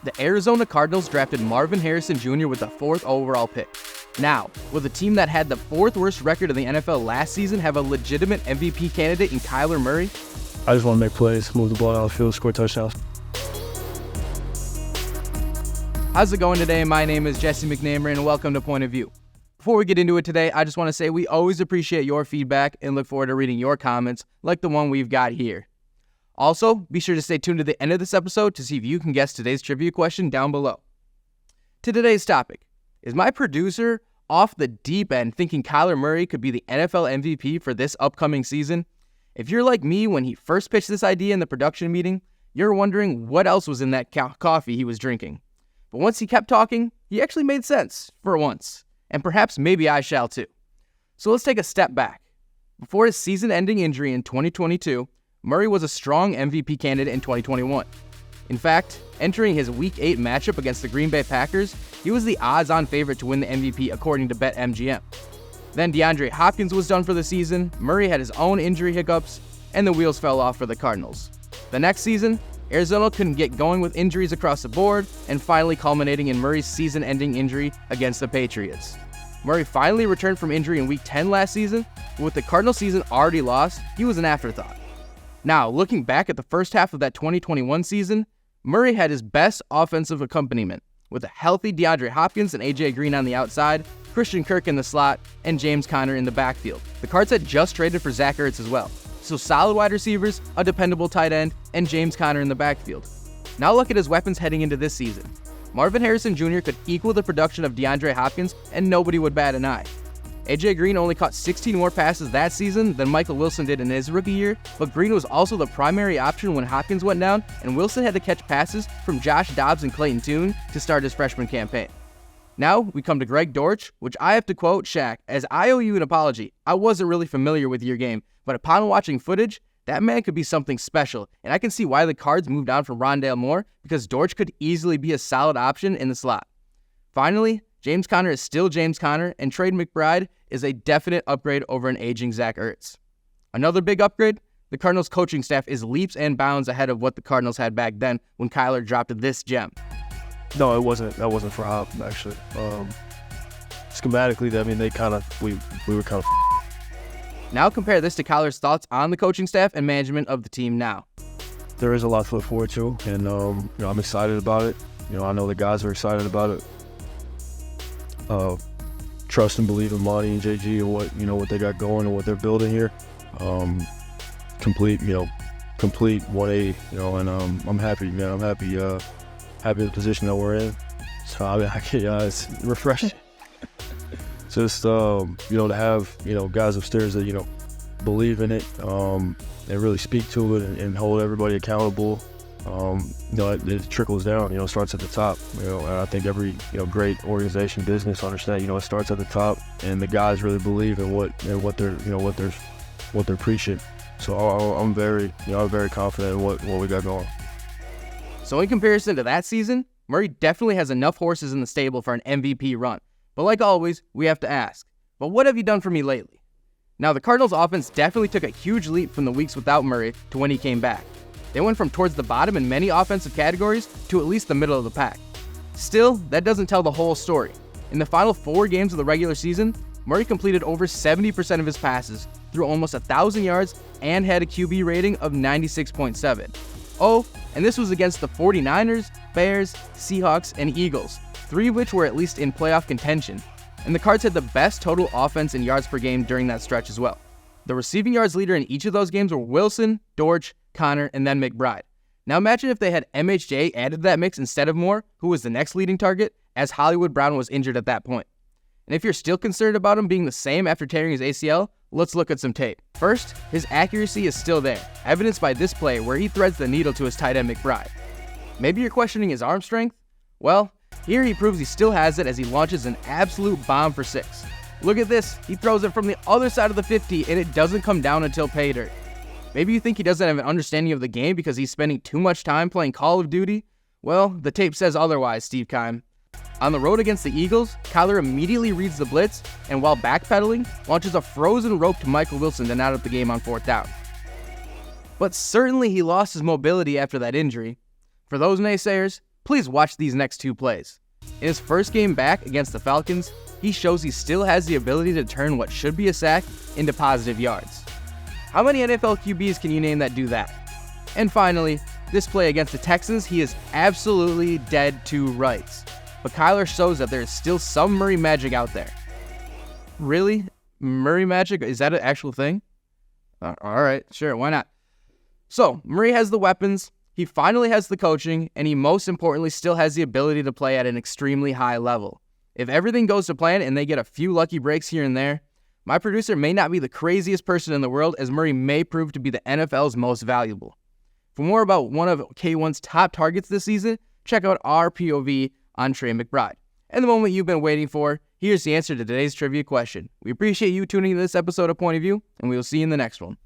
The Arizona Cardinals drafted Marvin Harrison Jr. with the 4th overall pick. Now, will the team that had the 4th worst record in the NFL last season have a legitimate MVP candidate in Kyler Murray? I just want to make plays, move the ball down the field, score touchdowns. How's it going today? My name is Jesse McNamara and welcome to Point of View. Before we get into it today, I just want to say we always appreciate your feedback and look forward to reading your comments like the one we've got here. Also, be sure to stay tuned to the end of this episode to see if you can guess today's trivia question down below. To today's topic, is my producer off the deep end thinking Kyler Murray could be the NFL MVP for this upcoming season? If you're like me when he first pitched this idea in the production meeting, you're wondering what else was in that coffee he was drinking. But once he kept talking, he actually made sense, for once. And perhaps maybe I shall too. So let's take a step back. Before his season-ending injury in 2022, Murray was a strong MVP candidate in 2021. In fact, entering his Week 8 matchup against the Green Bay Packers, he was the odds-on favorite to win the MVP according to BetMGM. Then DeAndre Hopkins was done for the season, Murray had his own injury hiccups, and the wheels fell off for the Cardinals. The next season, Arizona couldn't get going with injuries across the board, and finally culminating in Murray's season-ending injury against the Patriots. Murray finally returned from injury in Week 10 last season, but with the Cardinals season already lost, he was an afterthought. Now, looking back at the first half of that 2021 season, Murray had his best offensive accompaniment, with a healthy DeAndre Hopkins and A.J. Green on the outside, Christian Kirk in the slot, and James Conner in the backfield. The Cards had just traded for Zach Ertz as well, so solid wide receivers, a dependable tight end, and James Conner in the backfield. Now look at his weapons heading into this season. Marvin Harrison Jr. could equal the production of DeAndre Hopkins, and nobody would bat an eye. A.J. Green only caught 16 more passes that season than Michael Wilson did in his rookie year, but Green was also the primary option when Hopkins went down, and Wilson had to catch passes from Josh Dobbs and Clayton Tune to start his freshman campaign. Now, we come to Greg Dortch, which I have to quote Shaq, as I owe you an apology. I wasn't really familiar with your game, but upon watching footage, that man could be something special, and I can see why the Cards moved on from Rondale Moore, because Dortch could easily be a solid option in the slot. Finally, James Conner is still James Conner, and Trey McBride is a definite upgrade over an aging Zach Ertz. Another big upgrade, the Cardinals coaching staff is leaps and bounds ahead of what the Cardinals had back then when Kyler dropped this gem. No, it wasn't. That wasn't for Hop, actually. Schematically, I mean, we were kind of. Now compare this to Kyler's thoughts on the coaching staff and management of the team now. There is a lot to look forward to, and I'm excited about it. I know the guys are excited about it. Trust and believe in Monty and JG and what they got going and what they're building here. Complete 180, and I'm happy, man. I'm happy with the position that we're in. So I mean, it's refreshing. Just to have guys upstairs that believe in it and really speak to it and hold everybody accountable. It trickles down, starts at the top, and I think every, great organization, business understand, it starts at the top, and the guys really believe in what they're preaching. So I'm very confident in what we got going. So in comparison to that season, Murray definitely has enough horses in the stable for an MVP run. But like always, we have to ask, but what have you done for me lately? Now, the Cardinals offense definitely took a huge leap from the weeks without Murray to when he came back. They went from towards the bottom in many offensive categories to at least the middle of the pack. Still, that doesn't tell the whole story. In the final 4 games of the regular season, Murray completed over 70% of his passes, threw almost 1,000 yards, and had a QB rating of 96.7. Oh, and this was against the 49ers, Bears, Seahawks, and Eagles, 3 of which were at least in playoff contention. And the Cards had the best total offense in yards per game during that stretch as well. The receiving yards leader in each of those games were Wilson, Dortch, Conner, and then McBride. Now imagine if they had MHJ added to that mix instead of Moore, who was the next leading target, as Hollywood Brown was injured at that point. And if you're still concerned about him being the same after tearing his ACL, let's look at some tape. First, his accuracy is still there, evidenced by this play where he threads the needle to his tight end McBride. Maybe you're questioning his arm strength? Well, here he proves he still has it as he launches an absolute bomb for 6. Look at this, he throws it from the other side of the 50 and it doesn't come down until pay dirt. Maybe you think he doesn't have an understanding of the game because he's spending too much time playing Call of Duty? Well, the tape says otherwise, Steve Keim. On the road against the Eagles, Kyler immediately reads the blitz, and while backpedaling, launches a frozen rope to Michael Wilson to knot up the game on 4th down. But certainly he lost his mobility after that injury. For those naysayers, Please watch these next 2 plays. In his first game back against the Falcons, he shows he still has the ability to turn what should be a sack into positive yards. How many NFL QBs can you name that do that? And finally, this play against the Texans, he is absolutely dead to rights. But Kyler shows that there is still some Murray magic out there. Really? Murray magic? Is that an actual thing? All right, sure, why not? So, Murray has the weapons, he finally has the coaching, and he most importantly still has the ability to play at an extremely high level. If everything goes to plan and they get a few lucky breaks here and there, my producer may not be the craziest person in the world, as Murray may prove to be the NFL's most valuable. For more about one of K1's top targets this season, check out our POV on Trey McBride. And the moment you've been waiting for, here's the answer to today's trivia question. We appreciate you tuning into this episode of Point of View, and we will see you in the next one.